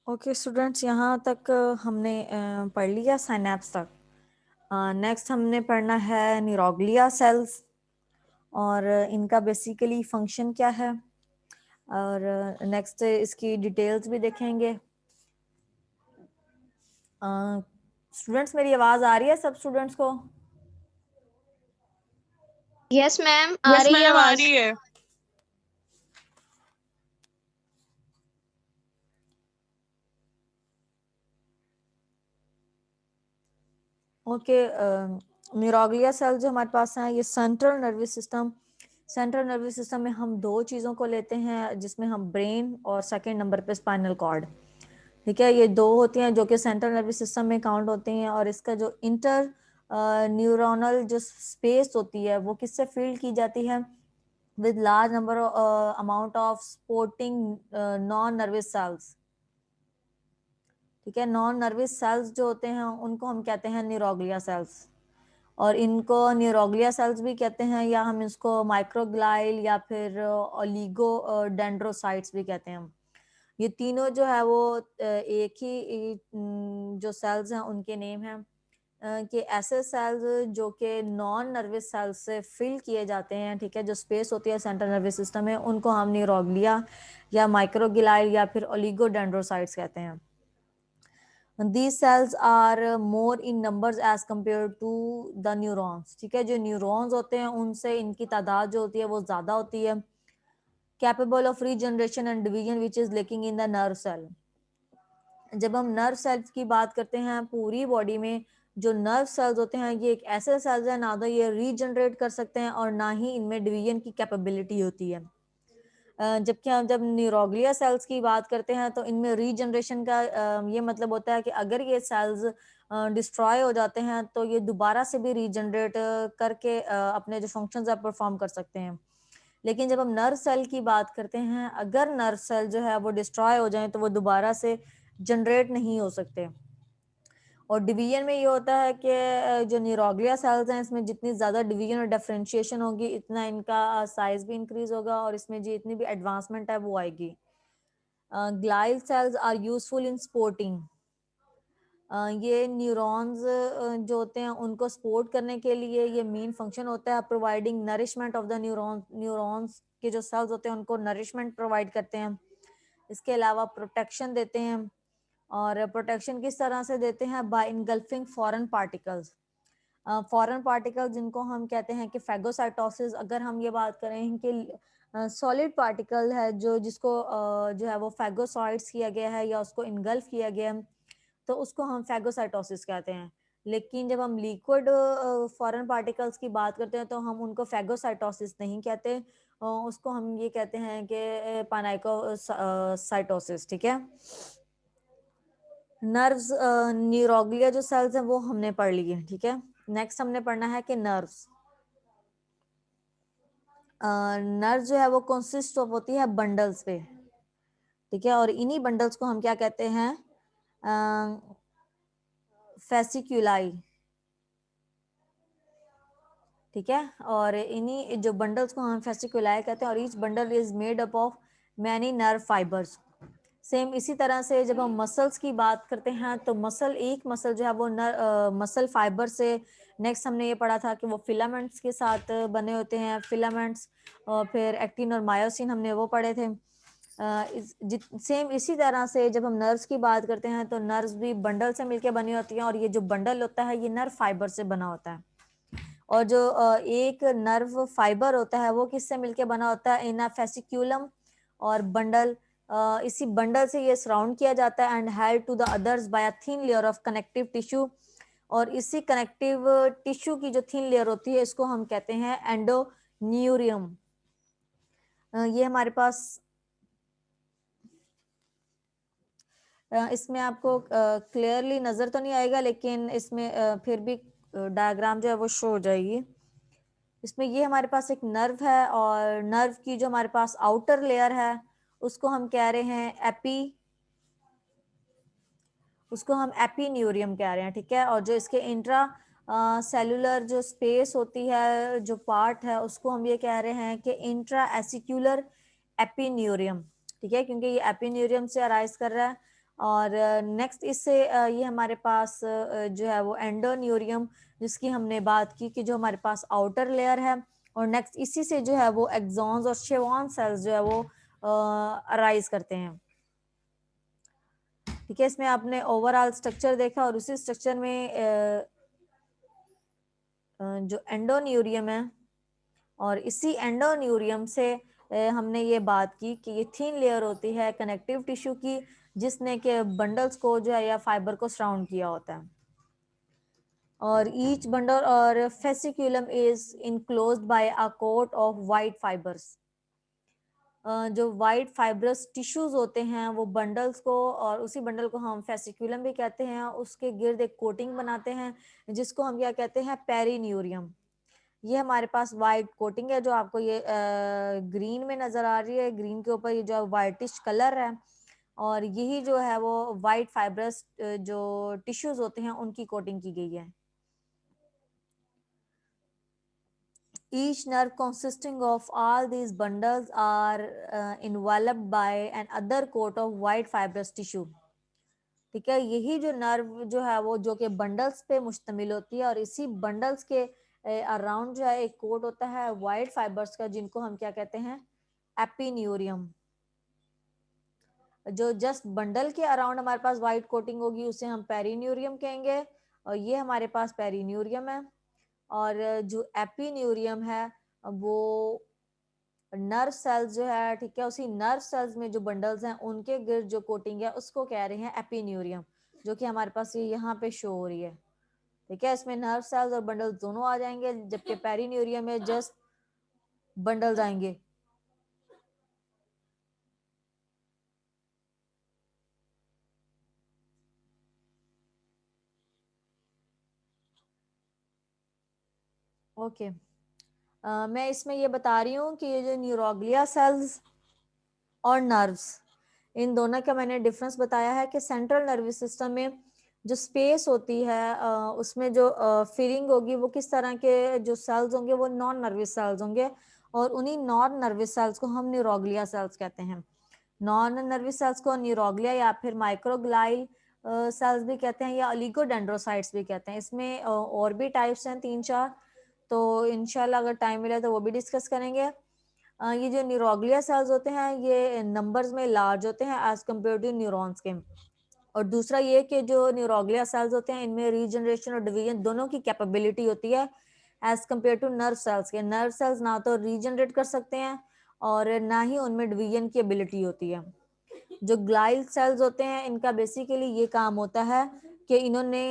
Okay students, यहाँ तक हमने पढ़ लिया साइनेप्स तक। नेक्स्ट हमने पढ़ना है न्यूरोग्लिया सेल्स और इनका बेसिकली फंक्शन क्या है, और नेक्स्ट इसकी डिटेल्स भी देखेंगे। स्टूडेंट्स, मेरी आवाज़ आ रही है सब स्टूडेंट्स को? यस मैम, आ यस रही है मैम, आ आवाज। रही है। ओके, न्यूरोग्लिया सेल जो हमारे पास हैं ये सेंट्रल नर्वस सिस्टम में हम दो चीज़ों को लेते हैं, जिसमें हम ब्रेन और सेकंड नंबर पे स्पाइनल कॉर्ड। ठीक है, ये दो होती हैं जो कि सेंट्रल नर्वस सिस्टम में काउंट होती हैं, और इसका जो इंटर न्यूरोनल जो स्पेस होती है वो किससे फील्ड की जाती है? With large number amount of supporting non nervous cells. ठीक है, नॉन नर्वस सेल्स जो होते हैं उनको हम कहते हैं न्यूरोग्लिया सेल्स, और इनको न्यूरोग्लिया सेल्स भी कहते हैं, या हम इसको माइक्रोग्लाइल या फिर ओलिगो डेंड्रोसाइट्स भी कहते हैं। ये तीनों जो है वो एक ही जो सेल्स हैं उनके नेम हैं, कि ऐसे सेल्स जो कि नॉन नर्वस सेल्स से फिल किए जाते हैं। ठीक है, जो स्पेस होती है सेंट्रल नर्वस सिस्टम में उनको हम न्यूरोग्लिया या माइक्रोग्लाइल या फिर ओलिगो डेंड्रोसाइट्स कहते हैं। These cells are more in numbers as compared to the neurons। ठीक है, जो न्यूरॉन्स होते हैं उनसे इनकी तादाद जो होती है वो ज्यादा होती है। Capable of regeneration and division which is lacking in the nerve cell. जब हम नर्व सेल्स की बात करते हैं पूरी बॉडी में, जो नर्व सेल्स होते हैं ये एक ऐसे सेल्स हैं ना तो ये रीजनरेट कर सकते हैं और ना ही इनमें डिवीजन की कैपेबिलिटी होती है। जबकि हम जब न्यूरोग्लिया सेल्स की बात करते हैं तो इनमें रीजनरेशन का ये मतलब होता है कि अगर ये सेल्स डिस्ट्रॉय हो जाते हैं तो ये दोबारा से भी रीजनरेट करके अपने जो फंक्शंस है परफॉर्म कर सकते हैं। लेकिन जब हम नर्व सेल की बात करते हैं, अगर नर्व सेल जो है वो डिस्ट्रॉय हो जाए तो वो दोबारा से जनरेट नहीं हो सकते। और डिवीजन में ये होता है कि जो न्यूरोग्लिया सेल्स हैं इसमें जितनी ज़्यादा डिवीजन और डिफरेंशिएशन होगी इतना इनका साइज भी इंक्रीज होगा और इसमें जी इतनी भी एडवांसमेंट है वो आएगी। Glial cells are useful in sporting. ये न्यूरॉन्स जो होते हैं उनको सपोर्ट करने के लिए ये मेन फंक्शन होता है, providing nourishment of the neurons के जो सेल्स होते हैं उनको नरिशमेंट प्रोवाइड करते हैं। इसके अलावा प्रोटेक्शन देते हैं, और प्रोटेक्शन किस तरह से देते हैं? By engulfing foreign particles. Foreign particle जिनको हम कहते हैं कि फैगोसाइटोसिस। अगर हम ये बात करें कि सॉलिड पार्टिकल है जो जिसको जो है वो फैगोसाइट्स किया गया है या उसको इनगल्फ किया गया है तो उसको हम फैगोसाइटोसिस कहते हैं। लेकिन जब हम लिक्विड फॉरेन पार्टिकल्स की बात करते हैं तो हम उनको फैगोसाइटोसिस नहीं कहते, उसको हम ये कहते हैं कि पानाइकोसाइटोसिस। ठीक है, नर्व्स न्यूरोग्लिया जो सेल्स हैं वो हमने पढ़ लिए। ठीक है, नेक्स्ट हमने पढ़ना है कि नर्व्स नर्व जो है वो कंसिस्ट ऑफ होती है बंडल्स पे। ठीक है, और इन्हीं बंडल्स को हम क्या कहते हैं? फेसिक्यूलाई। ठीक है, और इन्हीं जो बंडल्स को हम फेसिक्यूलाई कहते हैं, और each bundle is made up of many nerve fibres. Same इसी तरह से जब हम मसल्स की बात करते हैं तो एक मसल जो है वो मसल फाइबर से, नेक्स्ट हमने ये पढ़ा था कि वो फिलामेंट्स के साथ बने होते हैं, फिलामेंट्स। और फिर एक्टिन और मायोसिन हमने वो पढ़े थे। सेम इसी तरह से जब हम नर्व्स की बात करते हैं तो नर्व्स भी बंडल से मिलकर बनी होती हैं, और ये जो बंडल होता है ये नर्व फाइबर से बना होता है। और जो एक नर्व फाइबर होता है वो किससे मिलके बना होता है? इन फेसिक्यूलम और बंडल। इसी बंडल से ये सराउंड किया जाता है and held to the others by a thin layer of connective tissue. और इसी कनेक्टिव टिश्यू की जो थिन लेयर होती है इसको हम कहते हैं एंडोन्यूरियम। ये हमारे पास इसमें आपको क्लियरली नजर तो नहीं आएगा, लेकिन इसमें फिर भी डायग्राम जो है वो शो हो जाएगी। इसमें ये हमारे पास एक नर्व है, और नर्व की जो हमारे पास आउटर लेयर है उसको हम कह रहे हैं उसको हम एपिन्यूरियम कह रहे हैं। ठीक है, और जो इसके इंट्रा सेलुलर जो स्पेस होती है, जो पार्ट है, उसको हम ये कह रहे हैं कि इंट्रा एसिक्यूलर एपिन्यूरियम। ठीक है, क्योंकि ये एपिन्यूरियम से अराइज कर रहा है। और नेक्स्ट इससे ये हमारे पास जो है वो एंडोन्यूरियम, जिसकी हमने बात की कि जो हमारे पास आउटर लेयर है, और नेक्स्ट इसी से जो है वो एक्सॉन्स और शेवॉन सेल्स जो है वो अराइज करते हैं। ठीक है, इसमें आपने ओवरऑल स्ट्रक्चर देखा और उसी स्ट्रक्चर में जो एंडोन्यूरियम है, और इसी एंडोन्यूरियम से हमने ये बात की कि ये थीन लेयर होती है कनेक्टिव टिश्यू की, जिसने के बंडल्स को जो है या फाइबर को सराउंड किया होता है। और ईच बंडल और fasciculum is enclosed by a coat of white fibres. जो वाइट फाइब्रस टिश्यूज होते हैं वो बंडल्स को, और उसी बंडल को हम फेसिक्यूलम भी कहते हैं, उसके गिर्द एक कोटिंग बनाते हैं जिसको हम क्या कहते हैं, पेरिन्यूरियम। ये हमारे पास वाइट कोटिंग है जो आपको ये ग्रीन में नजर आ रही है, ग्रीन के ऊपर ये जो वाइटिश कलर है, और यही जो है वो वाइट फाइब्रस जो टिश्यूज होते हैं उनकी कोटिंग की गई है। Each nerve consisting of all these bundles are enveloped by an other coat of white fibrous tissue. ठीक है, यही जो नर्व जो है वो जो कि बंडल्स पे मुश्तमिल होती है, और इसी बंडल्स के अराउंड जो है एक कोट होता है वाइट फाइबर्स का, जिनको हम क्या कहते हैं, एपिन्यूरियम। जो जस्ट बंडल के अराउंड हमारे पास वाइट कोटिंग होगी उसे हम पेरिन्यूरियम कहेंगे, और ये हमारे पास पेरिन्यूरियम है। और जो एपिन्यूरियम है वो नर्व सेल्स जो है, ठीक है, उसी नर्व सेल्स में जो बंडल्स हैं उनके गिर्द जो कोटिंग है उसको कह रहे हैं एपिन्यूरियम, जो कि हमारे पास ये यहाँ पे शो हो रही है। ठीक है, इसमें नर्व सेल्स और बंडल्स दोनों आ जाएंगे, जबकि पेरिन्यूरियम में जस्ट बंडल्स आएंगे। ओके, मैं इसमें ये बता रही हूँ कि ये जो न्यूरोग्लिया सेल्स और नर्व्स, इन दोनों का मैंने डिफरेंस बताया है कि सेंट्रल नर्वस सिस्टम में जो स्पेस होती है उसमें जो फीलिंग होगी वो किस तरह के जो सेल्स होंगे वो नॉन नर्वस सेल्स होंगे, और उन्हीं नॉन नर्वस सेल्स को हम न्यूरोग्लिया सेल्स कहते हैं। नॉन नर्वस सेल्स को न्यूरोग्लिया या फिर माइक्रोग्लाइल सेल्स भी कहते हैं, या ओलिगोडेंड्रोसाइट्स भी कहते हैं। इसमें और भी टाइप्स हैं 3-4, तो इंशाल्लाह अगर टाइम मिले तो वो भी डिस्कस करेंगे। ये जो न्यूरोग्लिया सेल्स होते हैं ये नंबर्स में लार्ज होते हैं एज कम्पेयर टू न्यूरॉन्स के। और दूसरा ये कि जो न्यूरोग्लिया सेल्स होते हैं इनमें रीजनरेशन और डिवीजन दोनों की कैपेबिलिटी होती है as compare to nerve cells के। नर्व सेल्स ना तो रीजनरेट कर सकते हैं और ना ही उनमें डिवीजन की एबिलिटी होती है। जो ग्लाइल सेल्स होते हैं इनका बेसिकली ये काम होता है कि इन्होंने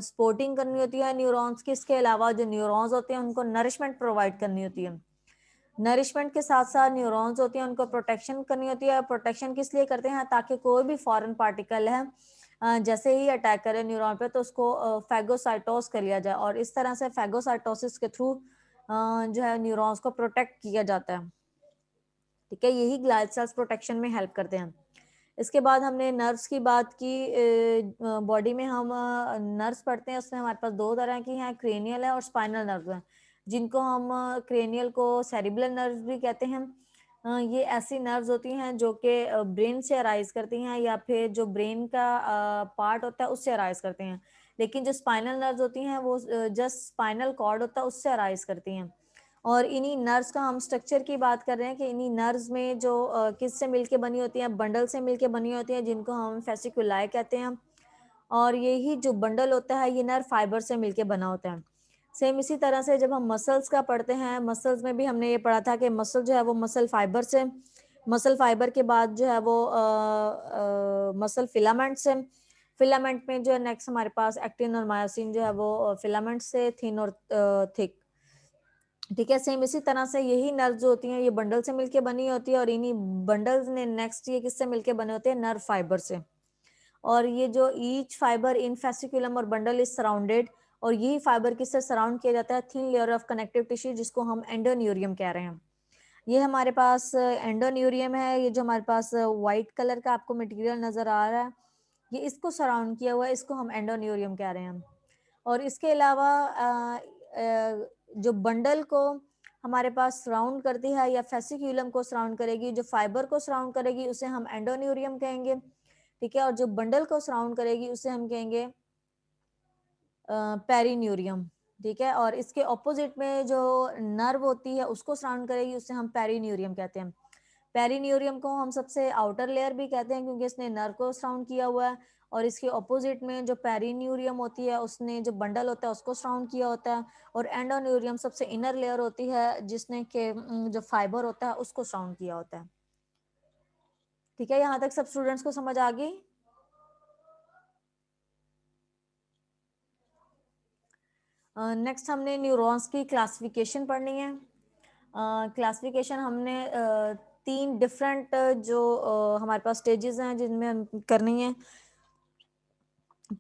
सपोर्टिंग करनी होती है न्यूरॉन्स की, इसके अलावा जो न्यूरॉन्स होते हैं उनको नरिशमेंट प्रोवाइड करनी होती है। नरिशमेंट के साथ साथ न्यूरॉन्स होती हैं उनको प्रोटेक्शन करनी होती है। प्रोटेक्शन किस लिए करते हैं, ताकि कोई भी फॉरेन पार्टिकल है जैसे ही अटैक करे न्यूरॉन पे तो उसको फैगोसाइटोस कर लिया जाए, और इस तरह से फैगोसाइटोसिस के थ्रू जो है न्यूरॉन्स को प्रोटेक्ट किया जाता है। ठीक है, यही ग्लाइल सेल्स प्रोटेक्शन में हेल्प करते हैं। इसके बाद हमने नर्व्स की बात की। बॉडी में हम नर्व्स पढ़ते हैं, उसमें हमारे पास दो तरह की हैं, क्रेनियल है और स्पाइनल नर्व है, जिनको हम क्रेनियल को सेरिब्रल नर्व्स भी कहते हैं। ये ऐसी नर्व्स होती हैं जो कि ब्रेन से अराइज करती हैं या फिर जो ब्रेन का पार्ट होता है उससे अराइज करते हैं। लेकिन जो स्पाइनल नर्व्स होती हैं वो जस्ट स्पाइनल कॉर्ड होता है उससे अराइज करती हैं। और इन्हीं नर्व्स का हम स्ट्रक्चर की बात कर रहे हैं कि इन्हीं नर्व्स में जो किस से मिलके बनी होती हैं, बंडल से मिलके बनी होती हैं, जिनको हम फेसिकुलाई कहते हैं। और यही जो बंडल होता है ये नर्व फाइबर से मिलके बना होता है। सेम इसी तरह से जब हम मसल्स का पढ़ते हैं, मसल्स में भी हमने ये पढ़ा था कि मसल जो है वो मसल फाइबर से, मसल फाइबर के बाद जो है वो मसल फिलामेंट से, फिलामेंट में जो है नेक्स्ट हमारे पास एक्टिन और मायोसिन जो है वो फिलामेंट से थिन और थिक। ठीक है, सेम इसी तरह से यही नर्व जो होती हैं ये बंडल से मिलके बनी होती है, और इन्हीं बंडल्स ने नेक्स्ट ये किससे मिलके बने होते हैं, नर्व फाइबर से। और ये जो ईच फाइबर इन फेसिकुलम और बंडल इज सराउंडेड, और यही फाइबर किससे सराउंड किया जाता है, thin layer of connective tissue, जिसको हम एंडोन्यूरियम कह रहे हैं। ये हमारे पास एंडोन्यूरियम है, ये जो हमारे पास व्हाइट कलर का आपको मटेरियल नजर आ रहा है ये इसको सराउंड किया हुआ है, इसको हम एंडोन्यूरियम कह रहे हैं। और इसके अलावा जो बंडल को हमारे पास सराउंड करती है या फेसिक्यूलम को सराउंड करेगी, जो फाइबर को सराउंड करेगी उसे हम एंडोन्यूरियम कहेंगे। ठीक है, और जो बंडल को सराउंड करेगी उसे हम कहेंगे पेरिन्यूरियम, ठीक है, और इसके ऑपोजिट में जो नर्व होती है उसको सराउंड करेगी उसे हम पेरिन्यूरियम कहते हैं। पेरिन्यूरियम को हम सबसे आउटर लेयर भी कहते हैं क्योंकि इसने नर्व को सराउंड किया हुआ है, और इसके ऑपोजिट में जो पेरिन्यूरियम होती है उसने जो बंडल होता है उसको सराउंड किया होता है, और एंडोन्यूरियम सबसे इनर लेयर होती है जिसने के जो फाइबर होता है उसको सराउंड किया होता है। ठीक है, यहाँ तक सब स्टूडेंट्स को समझ आ गई? नेक्स्ट हमने न्यूरॉन्स की क्लासिफिकेशन पढ़नी है। क्लासिफिकेशन हमने तीन डिफरेंट जो हमारे पास स्टेजेस हैं जिनमें हम करनी है।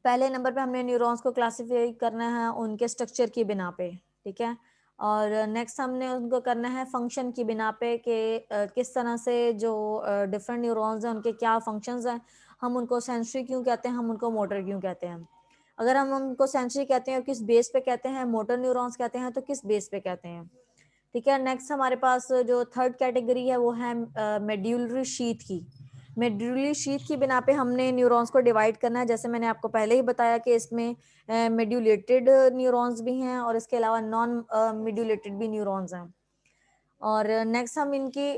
पहले नंबर पे हमने न्यूरॉन्स को क्लासिफाई करना है उनके स्ट्रक्चर की बिना पे, ठीक है, और नेक्स्ट हमने उनको करना है फंक्शन की बिना पे कि किस तरह से जो डिफरेंट न्यूरॉन्स हैं उनके क्या फंक्शंस हैं, हम उनको सेंसरी क्यों कहते हैं, हम उनको मोटर क्यों कहते हैं। अगर हम उनको सेंसरी कहते हैं किस बेस पे कहते हैं, मोटर न्यूरॉन्स कहते हैं तो किस बेस पे कहते हैं। ठीक है, नेक्स्ट हमारे पास जो थर्ड कैटेगरी है वो है मेड्यूलरी शीथ की। मेड्यूलरी शीथ की बिना पे हमने न्यूरॉन्स को डिवाइड करना है, जैसे मैंने आपको पहले ही बताया कि इसमें मेड्यूलेटेड न्यूरॉन्स भी हैं और इसके अलावा नॉन मेड्यूलेटेड भी न्यूरॉन्स हैं। और नेक्स्ट हम इनकी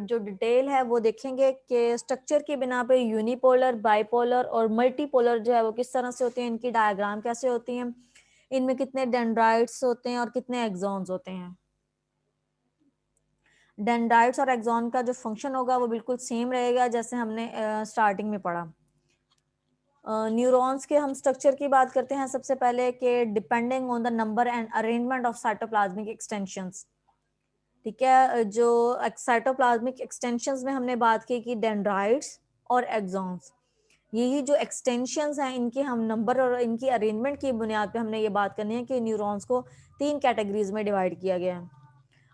जो डिटेल है वो देखेंगे कि स्ट्रक्चर की बिना पे यूनिपोलर, बाइपोलर और मल्टीपोलर जो है वो किस तरह से होते हैं, इनकी डायग्राम कैसे होती हैं, इनमें कितने डेंड्राइट्स होते हैं और कितने एक्सॉन्स होते हैं। डेंड्राइट्स और एक्सॉन का जो फंक्शन होगा वो बिल्कुल सेम रहेगा जैसे हमने स्टार्टिंग में पढ़ा। न्यूरॉन्स के हम स्ट्रक्चर की बात करते हैं सबसे पहले कि depending on the number and arrangement of cytoplasmic extensions. ठीक है, जो साइटोप्लाज्मिक एक्सटेंशंस में हमने बात की कि डेंड्राइट्स और एक्सॉन्स, यही जो एक्सटेंशंस हैं इनके हम नंबर और इनकी अरेंजमेंट की बुनियाद पे हमने ये बात करनी है कि न्यूरॉन्स को तीन कैटेगरीज में डिवाइड किया गया है।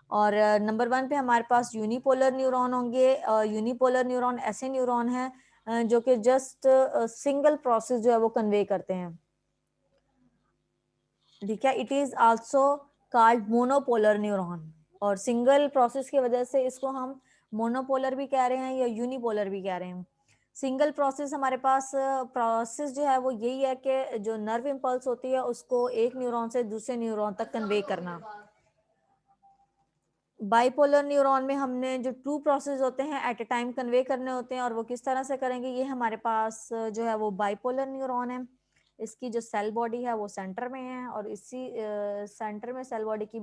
और नंबर वन पे हमारे पास यूनिपोलर न्यूरॉन होंगे। यूनिपोलर न्यूरॉन ऐसे न्यूरॉन हैं जो कि जस्ट सिंगल प्रोसेस जो है वो कन्वे करते हैं। ठीक है, it is also called monopolar neuron, और सिंगल प्रोसेस की वजह से इसको हम मोनोपोलर भी कह रहे हैं या यूनिपोलर भी कह रहे हैं। सिंगल प्रोसेस हमारे पास प्रोसेस जो है वो यही है कि जो नर्व इम्पल्स होती है उसको एक न्यूरॉन से दूसरे न्यूरॉन तक कन्वे करना। बाइपोलर न्यूरॉन में हमने जो टू प्रोसेस होते हैं एट ए टाइम कन्वे करने होते हैं, और वो किस तरह से करेंगे, ये हमारे पास जो है वो बाइपोलर न्यूरॉन है। इसकी जो सेल बॉडी है वो सेंटर में है, और इसी सेंटर में सेल बॉडी की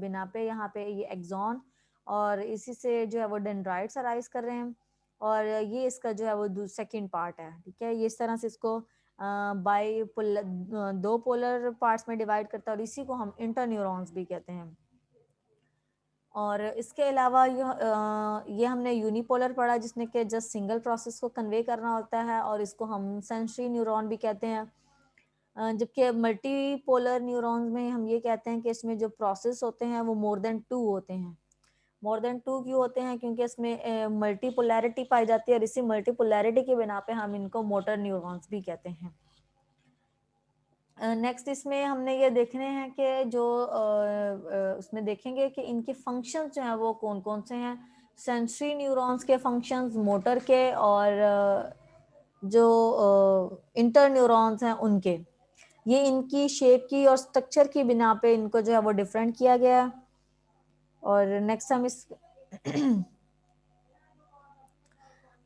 बिना पे यहाँ पे ये एक्सॉन और इसी से जो है वो डेंड्राइट्स अराइज कर रहे हैं, और ये इसका जो है वो सेकेंड पार्ट है। ठीक है, ये इस तरह से इसको दो पोलर पार्ट्स में डिवाइड करता है, और इसी को हम इंटर न्यूरॉन्स भी कहते हैं। और इसके अलावा ये हमने यूनिपोलर पढ़ा जिसने कि जस्ट सिंगल प्रोसेस को कन्वे करना होता है, और इसको हम सेंसरी न्यूरॉन भी कहते हैं। जबकि मल्टीपोलर न्यूरॉन्स में हम ये कहते हैं कि इसमें जो प्रोसेस होते हैं वो मोर देन टू होते हैं। मोर देन टू क्यों होते हैं, क्योंकि इसमें मल्टीपोलैरिटी पाई जाती है, और इसी मल्टीपोलैरिटी की बिना पे हम इनको मोटर न्यूरॉन्स भी कहते हैं। नेक्स्ट इसमें हमने ये देखने हैं कि जो उसमें देखेंगे कि इनके फंक्शंस जो हैं वो कौन कौन से हैं। सेंसरी न्यूरॉन्स के फंक्शंस, मोटर के, और जो इंटर न्यूरॉन्स हैं उनके, ये इनकी शेप की और स्ट्रक्चर की बिना पे इनको जो है वो डिफरेंट किया गया है। और नेक्स्ट हम इस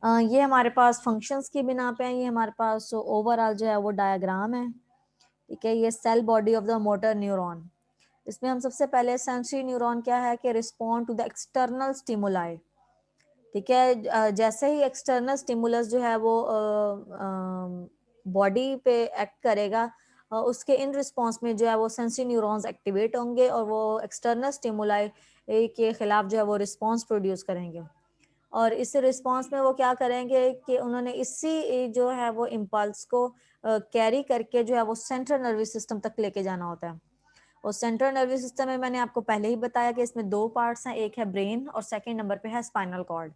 ये हमारे पास फंक्शंस की बिना पे है। ये हमारे पास ओवरऑल जो है वो डायग्राम है। ठीक है, ये cell body of the motor neuron. इसमें हम सबसे पहले सेंसरी न्यूरॉन क्या है कि respond to the external stimuli. ठीक है, जैसे ही एक्सटर्नल स्टिमुलस जो है वो बॉडी पे एक्ट करेगा, उसके इन रिस्पॉन्स में जो है वो सेंसरी न्यूरॉन्स एक्टिवेट होंगे, और वो एक्सटर्नल स्टिमुलाई के खिलाफ जो है वो रिस्पॉन्स प्रोड्यूस करेंगे। और इस रिस्पॉन्स में वो क्या करेंगे कि उन्होंने इसी जो है वो इम्पल्स को कैरी करके जो है वो सेंट्रल नर्वस सिस्टम तक लेके जाना होता है। और सेंट्रल नर्वस सिस्टम में मैंने आपको पहले ही बताया कि इसमें दो पार्ट्स हैं, एक है ब्रेन और सेकंड नंबर पे है spinal cord.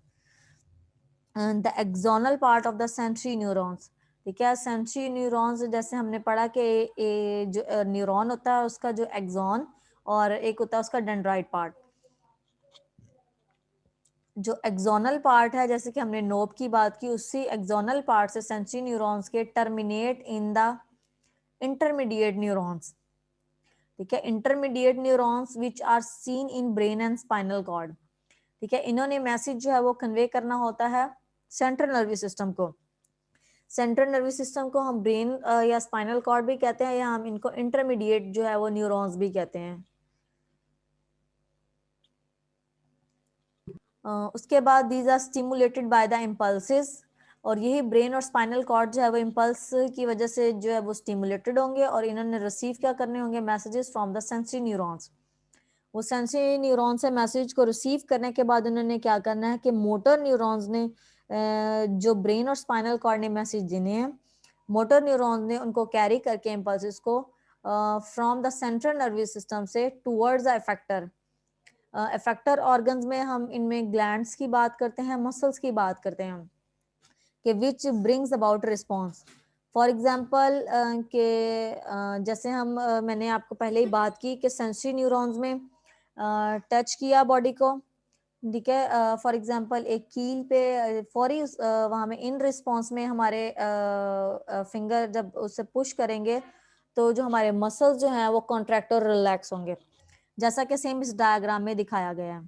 The axonal part of the sensory neurons. ठीक है, सेंसरी न्यूरॉन्स जैसे हमने पढ़ा कि जो न्यूरॉन होता है उसका जो एक्सॉन और एक होता है उसका डेंड्राइट पार्ट। जो एक्सोनल पार्ट है, जैसे कि हमने नोब की बात की, उसी एक्सोनल पार्ट से सेंसरी न्यूरॉन्स के terminate in the intermediate neurons, ठीक है, intermediate neurons which are seen in brain and spinal cord, ठीक है। इन्होंने मैसेज जो है वो कन्वे करना होता है सेंट्रल नर्वस सिस्टम को। सेंट्रल नर्वस सिस्टम को हम ब्रेन या स्पाइनल कॉर्ड भी कहते हैं, या हम इनको इंटरमीडिएट जो है वो न्यूरॉन्स भी कहते हैं। उसके बाद these are stimulated by the impulses, और यही ब्रेन और स्पाइनल कॉर्ड जो है वो इम्पल्स की वजह से जो है वो स्टिमुलेटेड होंगे, और इन्होंने रिसीव क्या करने होंगे, messages from the sensory neurons. वो सेंसरी न्यूरॉन से मैसेज को रिसीव करने के बाद उन्होंने क्या करना है कि मोटर न्यूरॉन्स ने जो ब्रेन और स्पाइनल कॉर्ड ने मैसेज देने हैं, मोटर न्यूरॉन्स ने उनको कैरी करके इम्पल्सेस को from the central nervous system से towards the effector. Effector organs में हम इनमें ग्लैंड्स की बात करते हैं, मसल्स की बात करते हैं, कि which brings about response. For example के जैसे हम मैंने आपको पहले ही बात की कि सेंसरी न्यूरॉन्स में टच किया बॉडी को, ठीक है, फॉर एग्जांपल एक कील पे फौरी वहाँ में इन रिस्पॉन्स में हमारे फिंगर जब उसे पुश करेंगे तो जो हमारे मसल्स जो हैं वो कॉन्ट्रैक्ट और रिलैक्स होंगे, जैसा कि सेम इस डायग्राम में दिखाया गया है,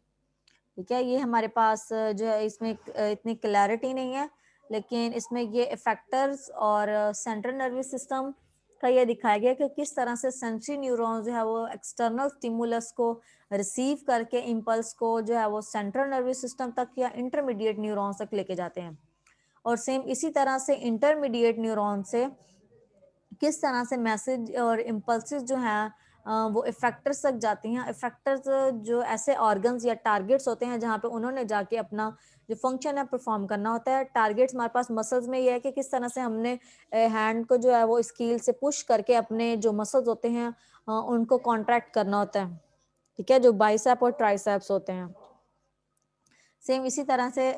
ठीक है। ये हमारे पास जो है इसमें इतनी क्लैरिटी नहीं है, लेकिन इसमें ये इफेक्टर्स और सेंट्रल नर्वस सिस्टम का ये दिखाया गया कि किस तरह से सेंसरी न्यूरॉन्स जो है वो एक्सटर्नल स्टिमुलस को रिसीव करके इम्पल्स को जो है वो सेंट्रल नर्वस सिस्टम तक या इंटरमीडिएट न्यूरॉन्स तक लेके जाते हैं, और सेम इसी तरह से इंटरमीडिएट न्यूरॉन से किस तरह से मैसेज और इम्पल्सिस जो हैं वो इफेक्टर्स तक जाती हैं। इफेक्टर्स जो ऐसे ऑर्गन्स या टारगेट्स होते हैं जहाँ पे उन्होंने जाके अपना जो फंक्शन है परफॉर्म करना होता है। टारगेट्स हमारे पास मसल्स में ये है कि किस तरह से हमने हैंड को जो है वो स्कील से पुश करके अपने जो मसल्स होते हैं उनको कॉन्ट्रैक्ट करना होता है, ठीक है, जो बाइसेप और ट्राइसेप्स होते हैं। सेम इसी तरह से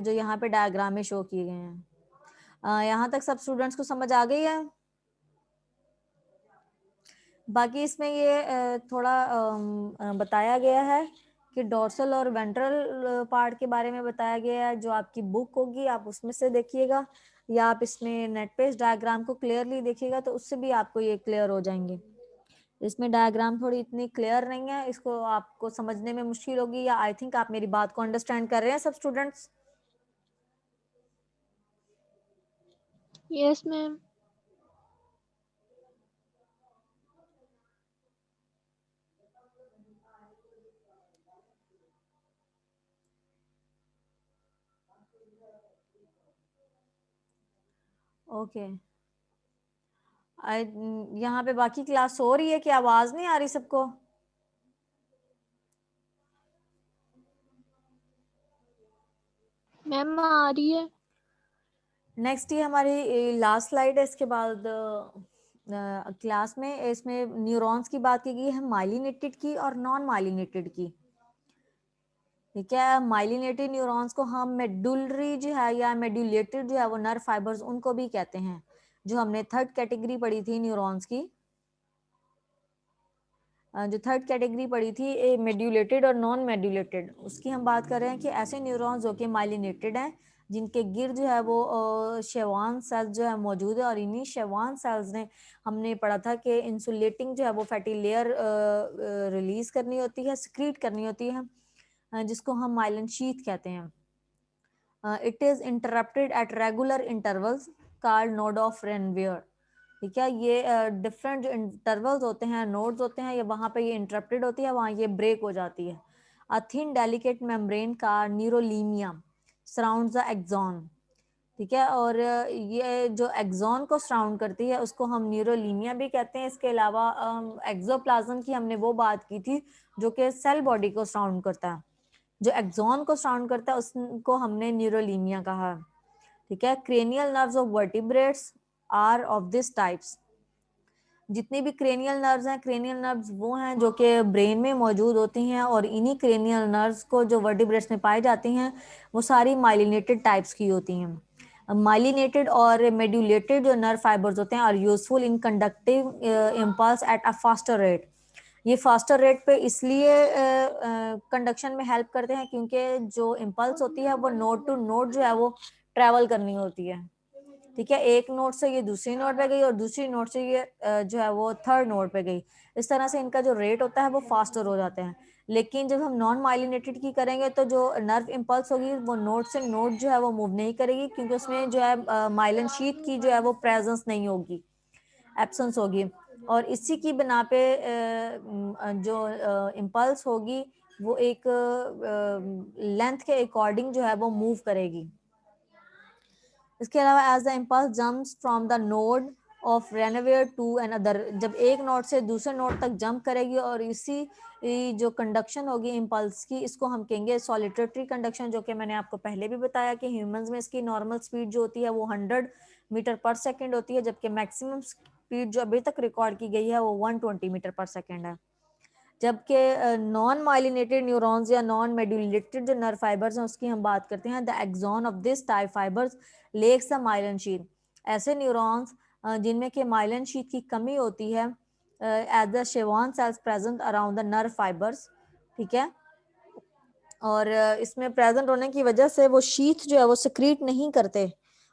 जो यहाँ पे डायग्राम में शो किए गए हैं। यहाँ तक सब स्टूडेंट्स को समझ आ गई है? बाकी इसमें ये थोड़ा बताया गया है कि डोर्सल और वेंट्रल पार्ट के बारे में बताया गया है, जो आपकी बुक होगी आप उसमें से देखिएगा, या आप इसमें नेट पे इस डायग्राम को क्लियरली देखिएगा तो उससे भी आपको ये क्लियर हो जाएंगे। इसमें डायग्राम थोड़ी इतनी क्लियर नहीं है, इसको आपको समझने में मुश्किल होगी, या आई थिंक आप मेरी बात को अंडरस्टैंड कर रहे हैं सब स्टूडेंट्स? Yes ma'am. ओके, यहाँ पे बाकी क्लास हो रही है कि आवाज नहीं आ रही सबको? मैम आ रही है। नेक्स्ट ये हमारी लास्ट स्लाइड है, इसके बाद क्लास में इसमें न्यूरॉन्स की बात की गई है, माइलिनेटेड की और नॉन माइलिनेटेड की, ठीक है। माइलिनेटेड न्यूरॉन्स को हम मेडुलरी जो है या मेडुलेटेड जो है वो नर्व फाइबर्स उनको भी कहते हैं, जो हमने थर्ड कैटेगरी पढ़ी थी न्यूरॉन्स की, जो थर्ड कैटेगरी पढ़ी थी मेड्यूलेटेड और नॉन मेड्यूलेटेड, उसकी हम बात कर रहे हैं कि ऐसे न्यूरॉन्स जो कि माइलिनेटेड हैं, जिनके गिर जो है वो शेवान सेल्स जो है मौजूद है, और इन्हीं शेवान सेल्स ने हमने पढ़ा था कि इंसुलेटिंग जो है वो फैटी लेयर रिलीज करनी होती है, सिक्रीट करनी होती है, जिसको हम माइलिन शीथ कहते हैं। It is interrupted at regular intervals called node of Ranvier, ठीक है। ये डिफरेंट जो इंटरवल्स होते हैं, नोड्स होते हैं, ये वहाँ पे ये इंटरप्टेड होती है, वहाँ ये ब्रेक हो जाती है। अ थिन डेलिकेट मेम्ब्रेन का न्यूरोलीमिया सराउंड्स द एक्सॉन, ठीक है, और ये जो एक्सॉन को सराउंड करती है उसको हम न्यूरोलीमिया भी कहते हैं। इसके अलावा एक्सोप्लाज्म की हमने वो बात की थी जो कि सेल बॉडी को सराउंड करता है, जो एक्सॉन को सराउंड करता है उसको हमने न्यूरोलीमिया कहा, ठीक है। Cranial nerves of vertebrates are of this types, जितनी भी क्रेनियल नर्व्स हैं, क्रेनियल नर्व्स वो हैं जो कि ब्रेन में मौजूद होती हैं, और इन्हीं क्रेनियल नर्व्स को जो वर्टिब्रेट्स में पाई जाती हैं वो सारी माइलिनेटेड टाइप्स की होती हैं। माइलिनेटेड और मेड्यूलेटेड जो नर्व फाइबर्स होते हैं are useful in conductive impulse at a faster rate, ये फास्टर रेट पे इसलिए कंडक्शन में हेल्प करते हैं क्योंकि जो इम्पल्स होती है वो नोड टू नोड जो है वो ट्रेवल करनी होती है, ठीक है। एक नोड से ये दूसरी नोड पे गई और दूसरी नोड से ये जो है वो थर्ड नोड पे गई। इस तरह से इनका जो रेट होता है वो फास्टर हो जाते हैं। लेकिन जब हम नॉन माइलिनेटेड की करेंगे तो जो नर्व इम्पल्स होगी वो नोड से नोड जो है वो मूव नहीं करेगी, क्योंकि उसमें जो है माइलिन शीट की जो है वो प्रेजेंस नहीं होगी, एब्सेंस होगी। और इसी की बिना पे जो इम्पल्स होगी वो एक लेंथ के अकॉर्डिंग जो है वो मूव करेगी। इसके अलावा as the impulse jumps from the node of Ranvier to another, जब एक नोड से दूसरे नोड तक जंप करेगी और इसी जो कंडक्शन होगी इम्पल्स की, इसको हम कहेंगे सॉलिटरी कंडक्शन, जो कि मैंने आपको पहले भी बताया कि ह्यूमंस में इसकी नॉर्मल स्पीड जो होती है वो 100 मीटर पर सेकेंड होती है, जबकि मैक्सिमम स्पीड जो अभी तक रिकॉर्ड की गई है वो 120 मीटर पर सेकेंड है। जबकि नॉन माइलिनेटेड न्यूरॉन्स या नॉन मेडुलेटेड जो नर्व फाइबर्स हैं उसकी हम बात करते हैं, the axon of this type fibres lacks the myelin sheath. ऐसे न्यूरॉन्स जिनमें कि माइलिन शीथ की कमी होती है as the Schwann cells present around the nerve fibres, ठीक है। और इसमें प्रेजेंट होने की वजह से वो शीथ जो है वो सिक्रीट नहीं करते,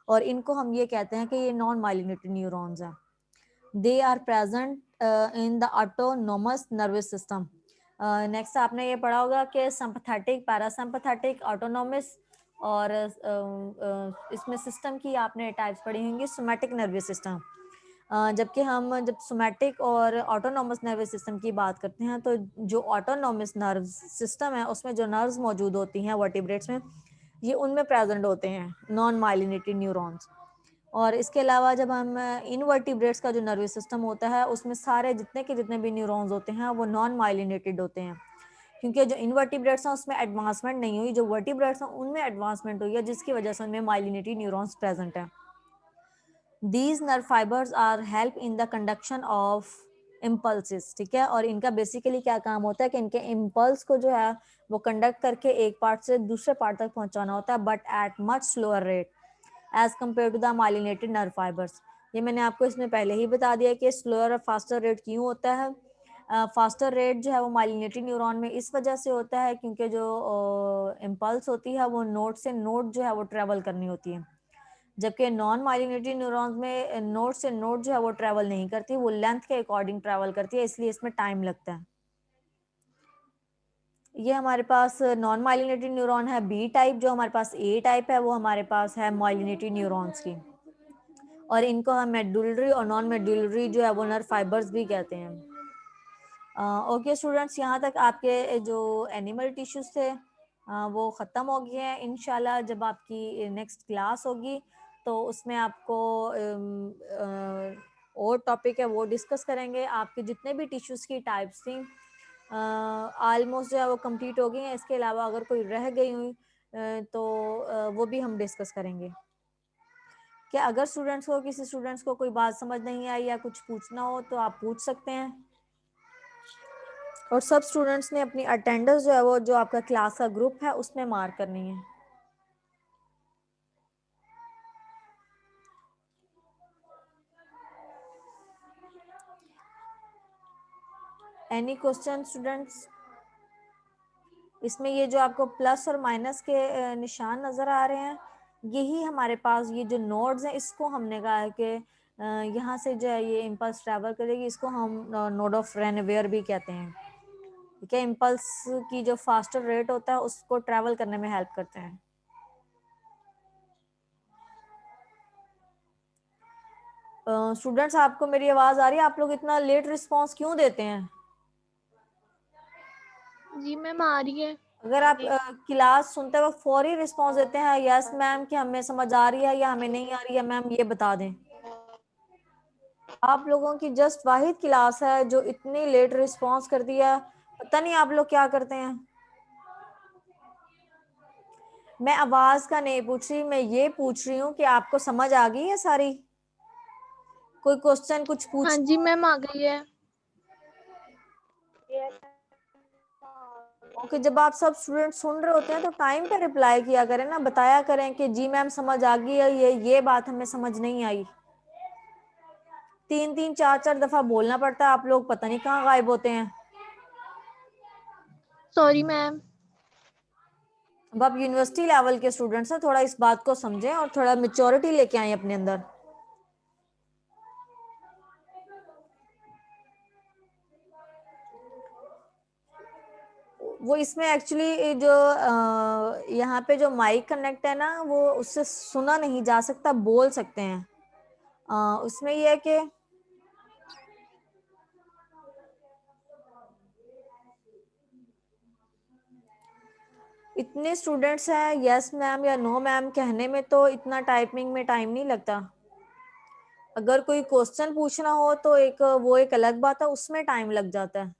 और इनको हम ये कहते हैं कि ये नॉन माइलिनेटेड न्यूरॉन्स हैं। They are present in the autonomous nervous system. Next आपने ये पढ़ा होगा कि सिंपैथेटिक, पैरासिम्पैथेटिक, ऑटोनोमस, और इसमें सिस्टम की आपने टाइप्स पढ़ी होंगी, सोमैटिक नर्वस सिस्टम। जबकि हम जब सोमैटिक और ऑटोनोमस नर्वस सिस्टम की बात करते हैं तो जो ऑटोनोमस नर्व सिस्टम है उसमें जो नर्व्स मौजूद होती हैं वर्टिब्रेट्स में, ये उनमें प्रेजेंट होते हैं नॉन माइलिनेटेड न्यूरॉन्स। और इसके अलावा जब हम इनवर्टिब्रेट्स का जो नर्वस सिस्टम होता है उसमें सारे जितने के जितने भी न्यूरॉन्स होते हैं वो नॉन माइलिनेटेड होते हैं, क्योंकि जो इनवर्टिब्रेट्स हैं उसमें एडवांसमेंट नहीं हुई, जो वर्टिब्रेट्स हैं उनमें एडवांसमेंट हुई है, जिसकी वजह से उनमें माइलिनेटेड न्यूरॉन्स प्रेजेंट है। These nerve fibres are help in the conduction of impulses, ठीक है। और इनका बेसिकली क्या काम होता है कि इनके इम्पल्स को जो है वो कंडक्ट करके एक पार्ट से दूसरे पार्ट तक पहुंचाना होता है, but at much slower rate as compare to the myelinated nerve fibres. ये मैंने आपको इसमें पहले ही बता दिया कि स्लोअर और फास्टर रेट क्यों होता है। फास्टर रेट जो है वो माइलिनेटेड न्यूरॉन में इस वजह से होता है क्योंकि जो इम्पल्स होती है वो नोड से नोड जो है वो ट्रेवल करनी होती है, जबकि नॉन माइलिनेटेड न्यूरॉन्स में नोड से नोड जो है वो ट्रेवल नहीं करती, वो लेंथ के अकॉर्डिंग ट्रेवल करती है, इसलिए इसमें टाइम लगता है। ये हमारे पास नॉन माइलिनेटेड न्यूरॉन है बी टाइप, जो हमारे पास ए टाइप है वो हमारे पास है माइलिनेटेड न्यूरॉन्स की, और इनको हम मेडुलरी और नॉन मेडुलरी जो है वो नर्व फाइबर्स भी कहते हैं। ओके स्टूडेंट्स, यहाँ तक आपके जो एनिमल टिश्यूज थे वो ख़त्म हो गए हैं। इंशाल्लाह जब आपकी नेक्स्ट क्लास होगी तो उसमें आपको और टॉपिक है वो डिस्कस करेंगे। आपके जितने भी टिश्यूज़ की टाइप्स थी ऑलमोस्ट जो है वो कंप्लीट हो गई हैं। इसके अलावा अगर कोई रह गई हुई तो वो भी हम डिस्कस करेंगे। क्या अगर स्टूडेंट्स को किसी स्टूडेंट्स को कोई बात समझ नहीं आई या कुछ पूछना हो तो आप पूछ सकते हैं। और सब स्टूडेंट्स ने अपनी अटेंडेंस जो है वो जो आपका क्लास का ग्रुप है उसमें मार्क करनी है। Any question students? इसमें ये जो आपको प्लस और माइनस के निशान नज़र आ रहे हैं, यही हमारे पास ये जो नोड्स हैं, इसको हमने कहा है कि यहाँ से जो है ये इम्पल्स ट्रैवल करेगी, इसको हम नोड ऑफ रेनवेयर भी कहते हैं, ठीक है। इम्पल्स की जो फास्टर रेट होता है उसको ट्रैवल करने में हेल्प करते हैं। स्टूडेंट्स आपको मेरी आवाज़ आ रही है? आप लोग इतना लेट रिस्पॉन्स क्यों देते हैं? जी मैम आ रही है। अगर आप क्लास सुनते वक्त फौरी रिस्पॉन्स देते हैं यस मैम कि हमें समझ आ रही है या हमें नहीं आ रही है मैम, ये बता दें। आप लोगों की जस्ट वाहिद क्लास है जो इतनी लेट रिस्पॉन्स कर दिया, पता नहीं आप लोग क्या करते हैं। मैं आवाज का नहीं पूछ रही, मैं ये पूछ रही हूँ कि आपको समझ आ गई है सारी? कोई क्वेश्चन कुछ हाँ पूछ? जी मैम आ गई है। ओके, जब आप सब स्टूडेंट सुन रहे होते हैं तो टाइम पे रिप्लाई किया करें ना, बताया करें कि जी मैम समझ आ गई है, ये बात हमें समझ नहीं आई। 3-3 4-4 दफा बोलना पड़ता है, आप लोग पता नहीं कहाँ गायब होते हैं। Sorry ma'am. अब आप यूनिवर्सिटी लेवल के स्टूडेंट्स हैं, थोड़ा इस बात को समझें और थोड़ा मेच्योरिटी लेके आए अपने अंदर। वो इसमें एक्चुअली जो यहाँ पे जो माइक कनेक्ट है ना, वो उससे सुना नहीं जा सकता, बोल सकते हैं। उसमें ये है कि इतने स्टूडेंट्स हैं, यस मैम या नो मैम कहने में तो इतना टाइपिंग में टाइम नहीं लगता। अगर कोई क्वेश्चन पूछना हो तो वो एक अलग बात है, उसमें टाइम लग जाता है।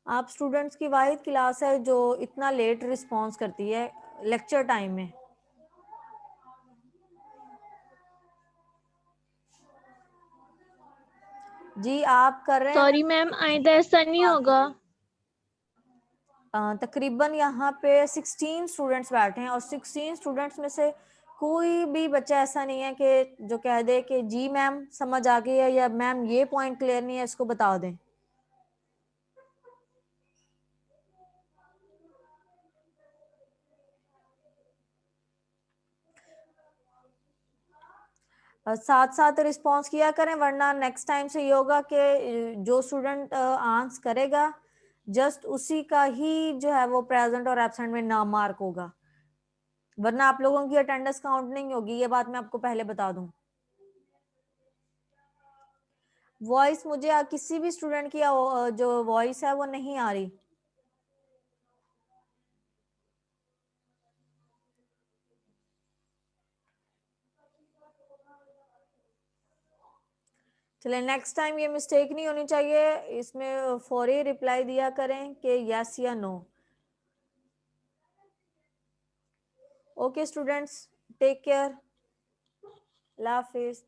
आप स्टूडेंट्स की वाहिद क्लास है जो इतना लेट रिस्पॉन्स करती है लेक्चर टाइम में। जी आप कर रहे हैं सॉरी मैम, आइंदा ऐसा नहीं होगा। तकरीबन यहाँ पे 16 स्टूडेंट्स बैठे हैं और 16 स्टूडेंट्स में से कोई भी बच्चा ऐसा नहीं है कि जो कह दे कि जी मैम समझ आ गई है या मैम ये पॉइंट क्लियर नहीं है, इसको बता दें। साथ साथ रिस्पॉन्स किया करें, वरना नेक्स्ट टाइम से ये होगा कि जो स्टूडेंट आंसर करेगा जस्ट उसी का ही जो है वो प्रेजेंट और एब्सेंट में नाम मार्क होगा, वरना आप लोगों की अटेंडेंस काउंट नहीं होगी। ये बात मैं आपको पहले बता दूं। वॉइस मुझे किसी भी स्टूडेंट की जो वॉइस है वो नहीं आ रही। चले नेक्स्ट टाइम ये मिस्टेक नहीं होनी चाहिए, इसमें फौरी रिप्लाई दिया करें कि यस या no. Okay students, take care, अल्लाह हाफिज।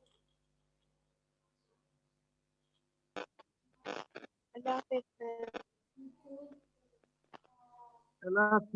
अल्लाह हाफिज़। अल्लाह हाफिज़।